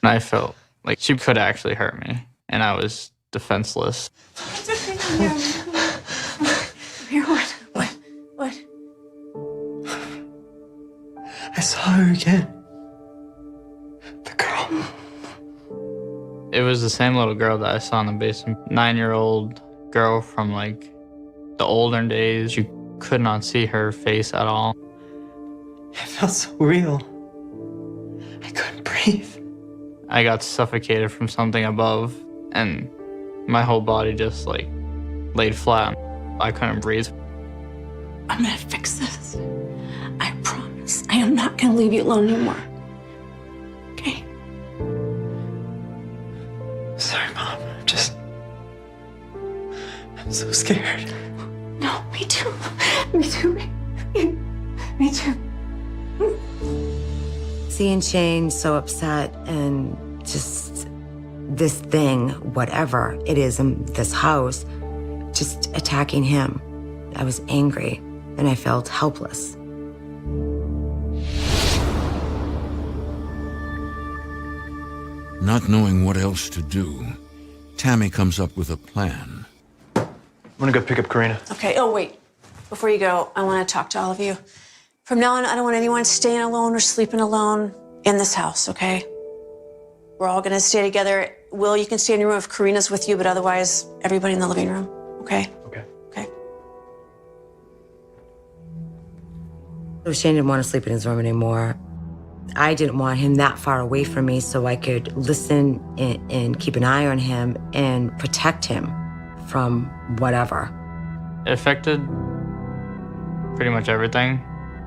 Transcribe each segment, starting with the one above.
I felt like she could actually hurt me, and I was defenseless. It's okay. Here, what? I saw her again. The girl. It was the same little girl that I saw in the basement. 9-year-old girl from like the olden days. You could not see her face at all. It felt so real. I couldn't breathe. I got suffocated from something above, and my whole body just like laid flat. I couldn't breathe. I'm gonna fix this. I promise. I am not gonna leave you alone anymore. Okay? Sorry, Mom. I'm so scared. No, me too. Me too. Me too. Seeing Shane so upset and just this thing, whatever it is in this house, just attacking him. I was angry and I felt helpless. Not knowing what else to do, Tammy comes up with a plan. I'm gonna go pick up Karina. Okay, oh wait. Before you go, I want to talk to all of you. From now on, I don't want anyone staying alone or sleeping alone in this house, okay? We're all gonna stay together. Will, you can stay in your room if Karina's with you, but otherwise, everybody in the living room, okay? Okay. Okay. So Shane didn't want to sleep in his room anymore. I didn't want him that far away from me so I could listen and keep an eye on him and protect him from whatever. It affected pretty much everything.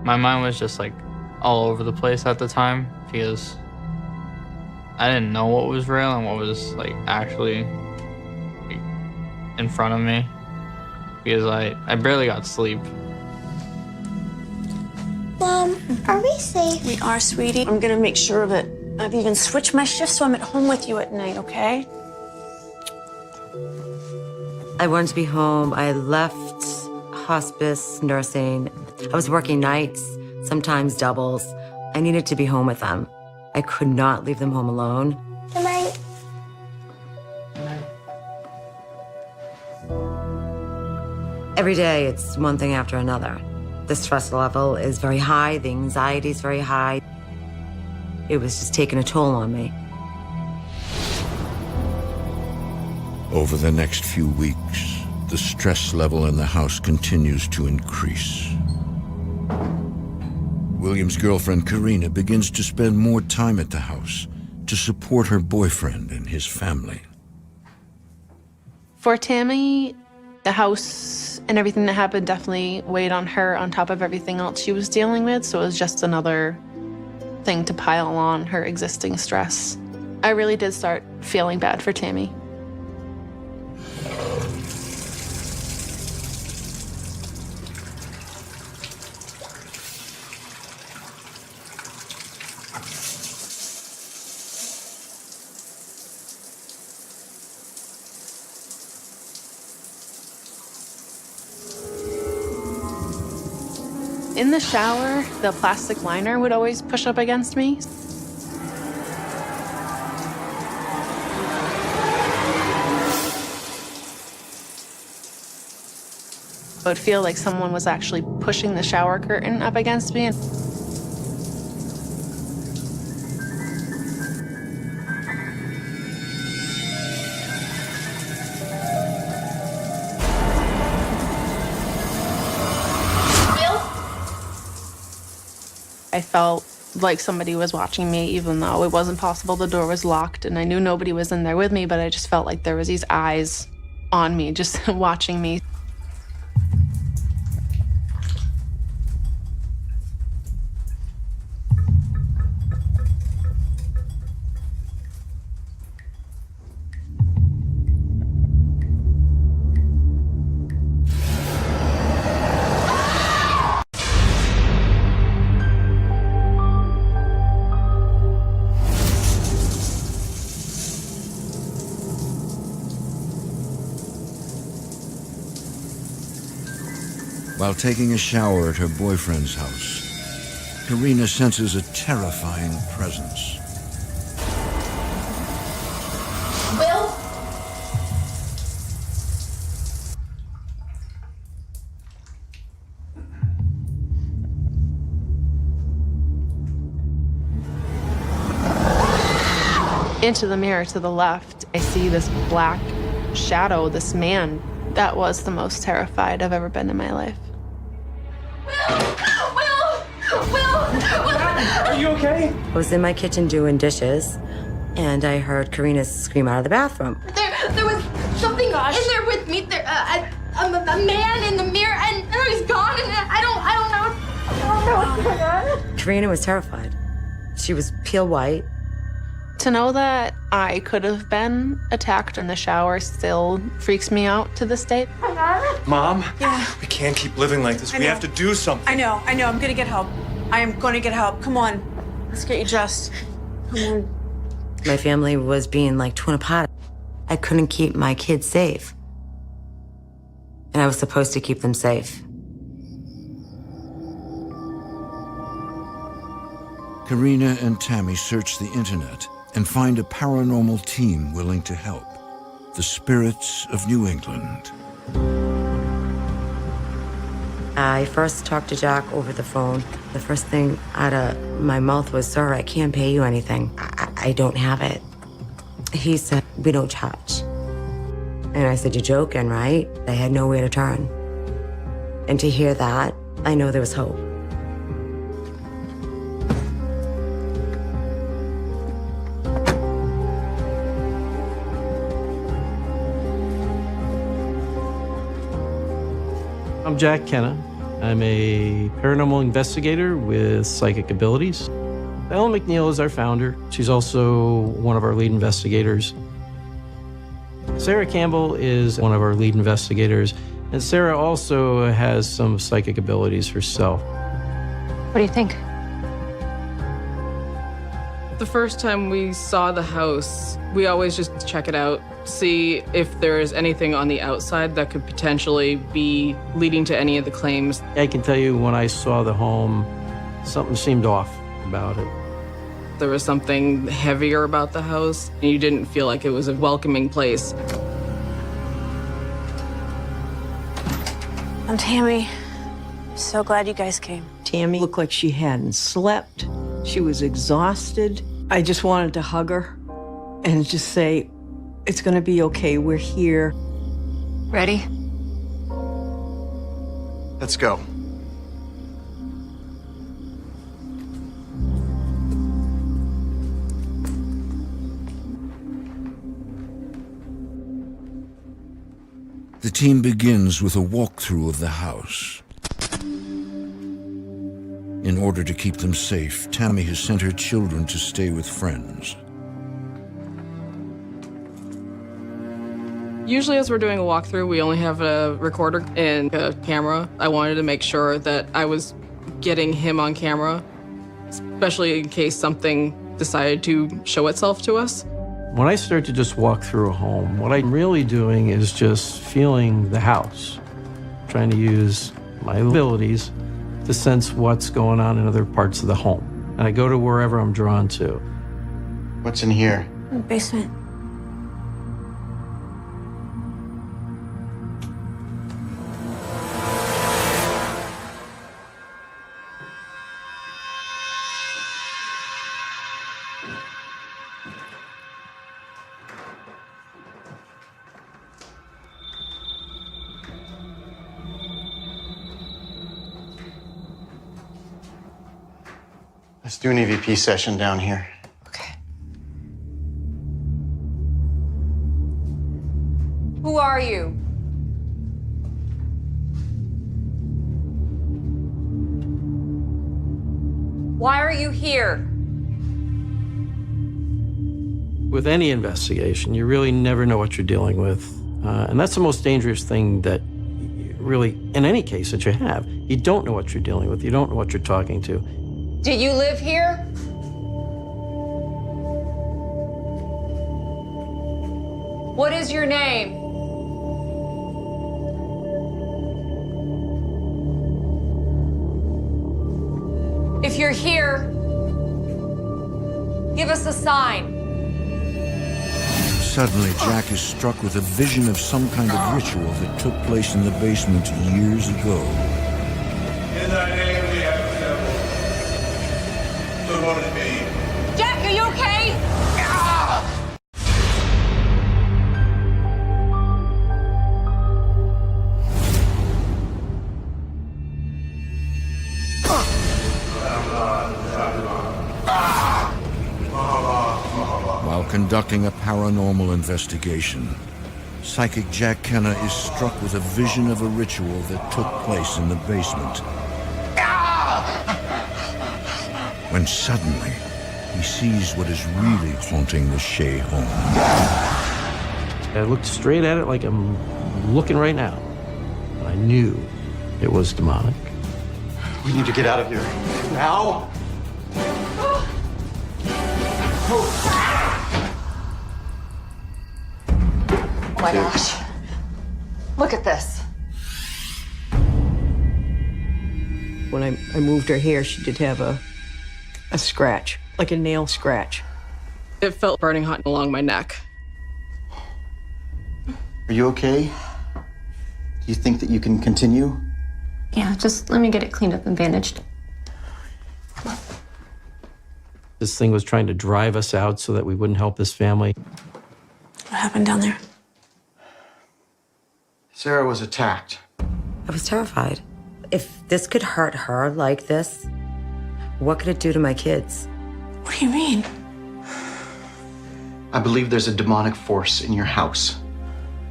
My mind was just like all over the place at the time because I didn't know what was real and what was like actually like, in front of me because I barely got sleep. Mom, are we safe? We are, sweetie. I'm gonna make sure of it. I've even switched my shift so I'm at home with you at night, okay? I wanted to be home. I left hospice nursing. I was working nights, sometimes doubles. I needed to be home with them. I could not leave them home alone. Good night. Every day, it's one thing after another. The stress level is very high, the anxiety is very high. It was just taking a toll on me. Over the next few weeks, the stress level in the house continues to increase. William's girlfriend, Karina, begins to spend more time at the house to support her boyfriend and his family. For Tammy, the house and everything that happened definitely weighed on her on top of everything else she was dealing with, so it was just another thing to pile on her existing stress. I really did start feeling bad for Tammy. In the shower, the plastic liner would always push up against me. It would feel like someone was actually pushing the shower curtain up against me. I felt like somebody was watching me, even though it wasn't possible. The door was locked and I knew nobody was in there with me, but I just felt like there was these eyes on me, just watching me. While taking a shower at her boyfriend's house, Karina senses a terrifying presence. Will? Into the mirror to the left, I see this black shadow, this man. That was the most terrified I've ever been in my life. Are you okay? I was in my kitchen doing dishes, and I heard Karina scream out of the bathroom. There was something in there with me. A man in the mirror, and he's gone, and I don't know what's going on. Karina was terrified. She was pale white. To know that I could have been attacked in the shower still freaks me out to this day. Mom? Yeah. We can't keep living like this. I We know. have to do something. I know. I'm gonna get help. I am gonna get help. Come on. Let's get you dressed. Come on. My family was being like torn apart. I couldn't keep my kids safe. And I was supposed to keep them safe. Karina and Tammy search the internet and find a paranormal team willing to help. The Spirits of New England. I first talked to Jack over the phone. The first thing out of my mouth was, "Sir, I can't pay you anything. I don't have it." He said, "We don't charge." And I said, "You're joking, right?" They had nowhere to turn. And to hear that, I know there was hope. I'm Jack Kenna. I'm a paranormal investigator with psychic abilities. Ellen McNeil is our founder. She's also one of our lead investigators. Sarah Campbell is one of our lead investigators, and Sarah also has some psychic abilities herself. What do you think? The first time we saw the house, we always just check it out, see if there's anything on the outside that could potentially be leading to any of the claims. I can tell you when I saw the home, something seemed off about it. There was something heavier about the house, and you didn't feel like it was a welcoming place. I'm Tammy. So glad you guys came. Tammy looked like she hadn't slept. She was exhausted. I just wanted to hug her and just say, "It's gonna be okay, we're here." Ready? Let's go. The team begins with a walkthrough of the house. In order to keep them safe, Tammy has sent her children to stay with friends. Usually as we're doing a walkthrough, we only have a recorder and a camera. I wanted to make sure that I was getting him on camera, especially in case something decided to show itself to us. When I start to just walk through a home, what I'm really doing is just feeling the house, trying to use my abilities to sense what's going on in other parts of the home. And I go to wherever I'm drawn to. What's in here? In the basement. Let's do an EVP session down here. Okay. Who are you? Why are you here? With any investigation, you really never know what you're dealing with. And that's the most dangerous thing that really, in any case that you have, you don't know what you're dealing with. You don't know what you're talking to. Do you live here? What is your name? If you're here, give us a sign. Suddenly, Jack is struck with a vision of some kind of ritual that took place in the basement years ago. In thy name we have assembled. So what it be? Jack, are you okay? While conducting a paranormal investigation, psychic Jack Kenna is struck with a vision of a ritual that took place in the basement. When suddenly, he sees what is really haunting the Shea home. I looked straight at it like I'm looking right now. And I knew it was demonic. We need to get out of here. Now? Oh my gosh. Look at this. When I moved her hair, she did have a scratch, like a nail scratch. It felt burning hot along my neck. Are you okay? Do you think that you can continue? Yeah, just let me get it cleaned up and bandaged. This thing was trying to drive us out so that we wouldn't help this family. What happened down there? Sarah was attacked. I was terrified. If this could hurt her like this, what could it do to my kids? What do you mean? I believe there's a demonic force in your house.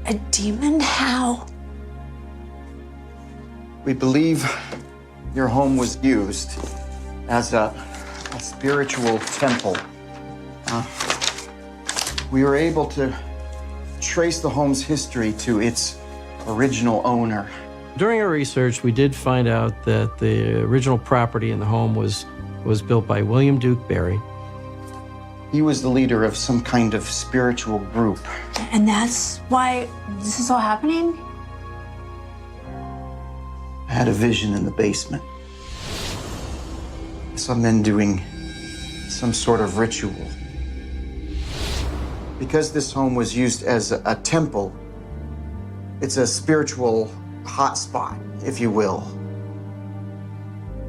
A demon? How? We believe your home was used as a spiritual temple. We were able to trace the home's history to its original owner. During our research, we did find out that the original property in the home was built by William Duke Barry. He was the leader of some kind of spiritual group. And that's why this is all happening? I had a vision in the basement. I saw men doing some sort of ritual. Because this home was used as a temple, it's a spiritual hotspot, if you will.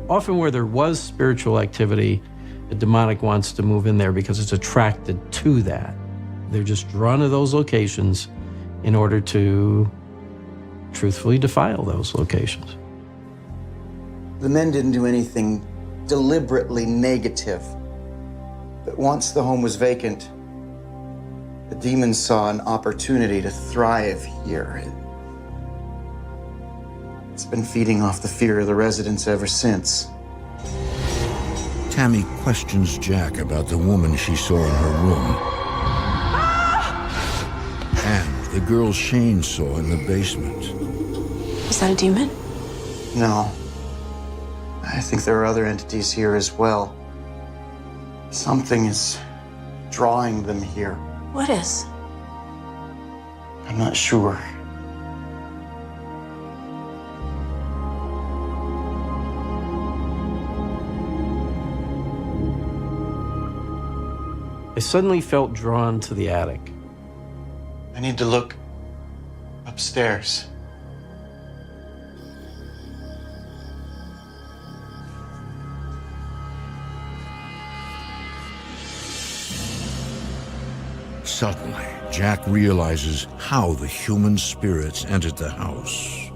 Often where there was spiritual activity, the demonic wants to move in there because it's attracted to that. They're just drawn to those locations in order to truthfully defile those locations. The men didn't do anything deliberately negative. But once the home was vacant, the demons saw an opportunity to thrive here. It's been feeding off the fear of the residents ever since. Tammy questions Jack about the woman she saw in her room. And the girl Shane saw in the basement. Is that a demon? No. I think there are other entities here as well. Something is drawing them here. What is? I'm not sure. I suddenly felt drawn to the attic. I need to look upstairs. Suddenly, Jack realizes how the human spirits entered the house.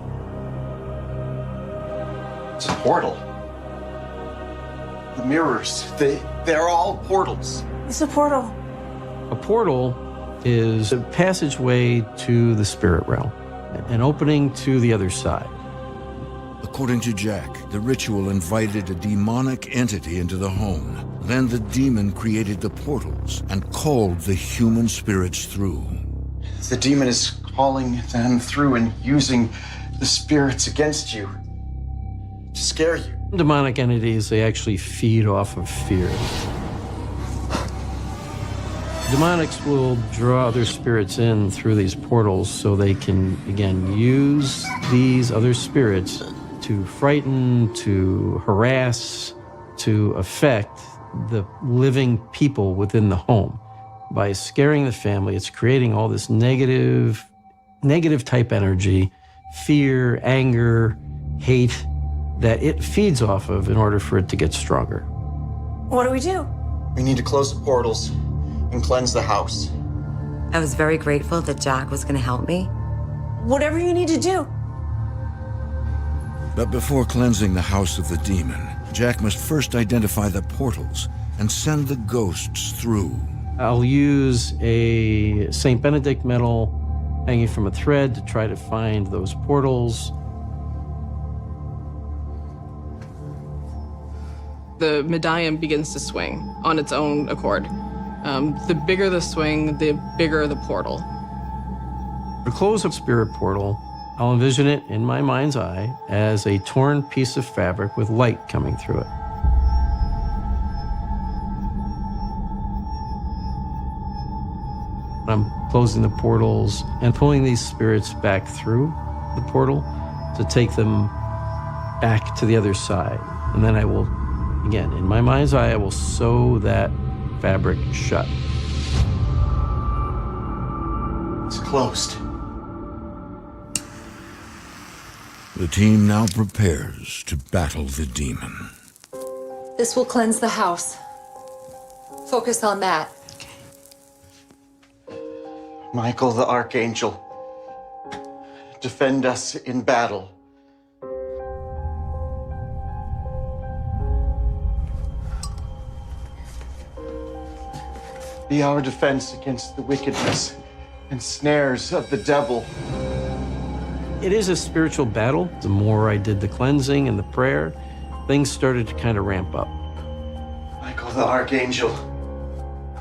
It's a portal. The mirrors, they're all portals. It's a portal. A portal is a passageway to the spirit realm, an opening to the other side. According to Jack, the ritual invited a demonic entity into the home. Then the demon created the portals and called the human spirits through. The demon is calling them through and using the spirits against you to scare you. Demonic entities, they actually feed off of fear. Demonics will draw other spirits in through these portals so they can, again, use these other spirits to frighten, to harass, to affect the living people within the home. By scaring the family, it's creating all this negative type energy, fear, anger, hate, that it feeds off of in order for it to get stronger. What do we do? We need to close the portals and cleanse the house. I was very grateful that Jack was going to help me. Whatever you need to do. But before cleansing the house of the demon, Jack must first identify the portals and send the ghosts through. I'll use a St. Benedict medal hanging from a thread to try to find those portals. The medallion begins to swing on its own accord. The bigger the swing, the bigger the portal. To close a spirit portal, I'll envision it in my mind's eye as a torn piece of fabric with light coming through it. I'm closing the portals and pulling these spirits back through the portal to take them back to the other side. And then I will, again, in my mind's eye, I will sew that fabric shut. It's closed. The team now prepares to battle the demon. This will cleanse the house. Focus on that. Michael the Archangel, defend us in battle. Be our defense against the wickedness and snares of the devil. It is a spiritual battle. The more I did the cleansing and the prayer, things started to kind of ramp up. Michael the Archangel,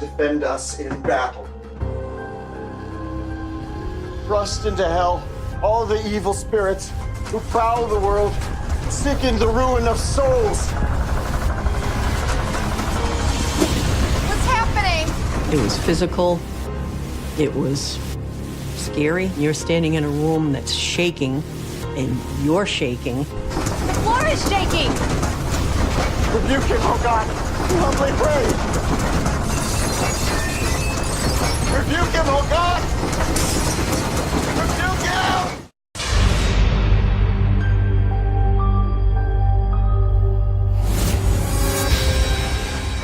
defend us in battle. Thrust into hell all the evil spirits who prowl the world, seeking the ruin of souls. What's happening? It was physical. It was scary. You're standing in a room that's shaking, and you're shaking. The floor is shaking! Rebuke him, oh God! We humbly pray! Rebuke him, oh God! Rebuke him!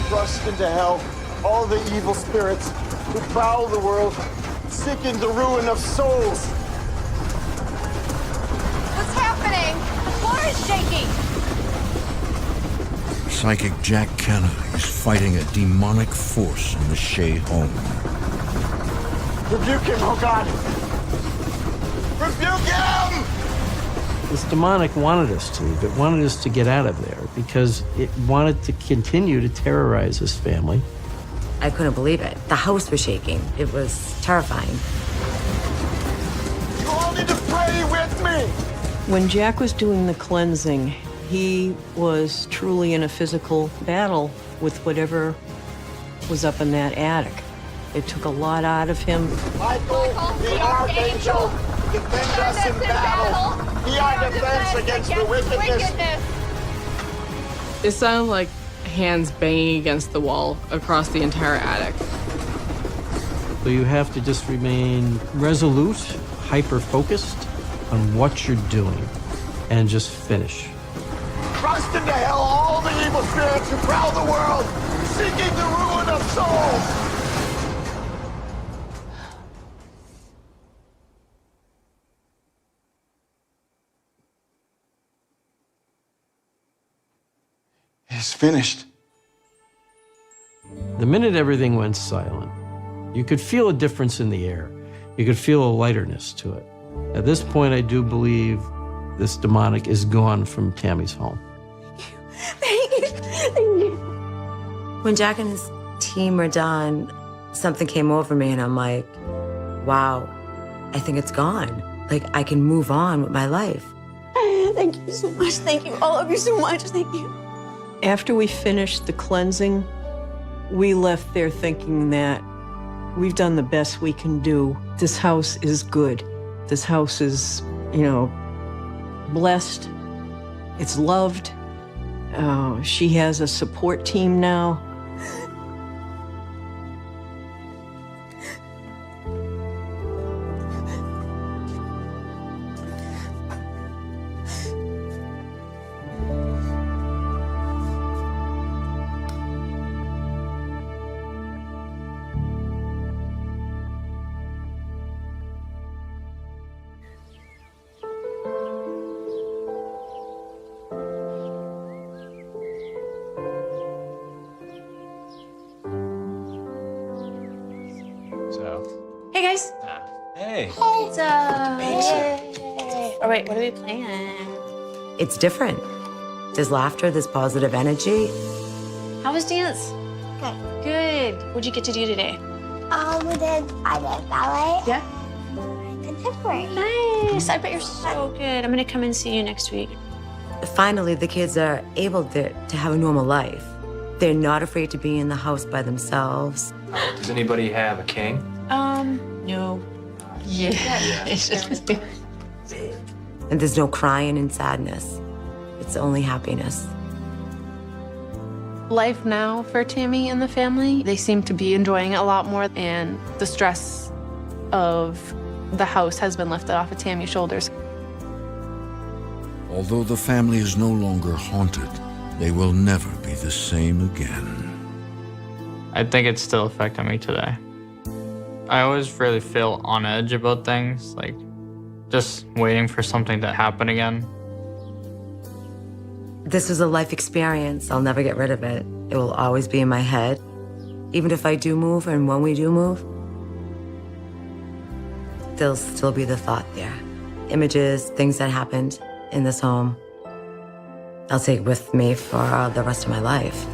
Thrust into hell all the evil spirits who prowl the world, seeking the ruin of souls. What's happening? The floor is shaking! Psychic Jack Kenna is fighting a demonic force in the Shea home. Rebuke him, oh God! Rebuke him! This demonic wanted us to leave. It wanted us to get out of there because it wanted to continue to terrorize this family. I couldn't believe it. The house was shaking. It was terrifying. You all need to pray with me! When Jack was doing the cleansing, he was truly in a physical battle with whatever was up in that attic. It took a lot out of him. Michael the Archangel, defend us in battle! Be our defense against the wickedness! It sounded like hands banging against the wall across the entire attic. So you have to just remain resolute, hyper-focused on what you're doing, and just finish. Thrust into hell all the evil spirits who prowl the world, seeking the ruin of souls! It's finished. The minute everything went silent, you could feel a difference in the air. You could feel a lighterness to it. At this point, I do believe this demonic is gone from Tammy's home. Thank you. Thank you. When Jack and his team were done, something came over me and I'm like, wow, I think it's gone. Like, I can move on with my life. Thank you so much. Thank you, all of you so much. Thank you. After we finished the cleansing, we left there thinking that we've done the best we can do. This house is good. This house is, blessed. It's loved. She has a support team now. Hey guys. Hey. Pizza. Yay. All right, what are we playing? It's different. There's laughter, there's positive energy. How was dance? Good. Good. What'd you get to do today? I did ballet. Yeah. Contemporary. Nice. I bet you're so good. I'm gonna come and see you next week. Finally, the kids are able to have a normal life. They're not afraid to be in the house by themselves. Does anybody have a king? No. Yeah. And there's no crying and sadness. It's only happiness. Life now for Tammy and the family, they seem to be enjoying it a lot more, and the stress of the house has been lifted off of Tammy's shoulders. Although the family is no longer haunted, they will never be the same again. I think it's still affecting me today. I always really feel on edge about things, like just waiting for something to happen again. This is a life experience. I'll never get rid of it. It will always be in my head. Even if I do move and when we do move, there'll still be the thought there. Images, things that happened in this home, I'll take with me for the rest of my life.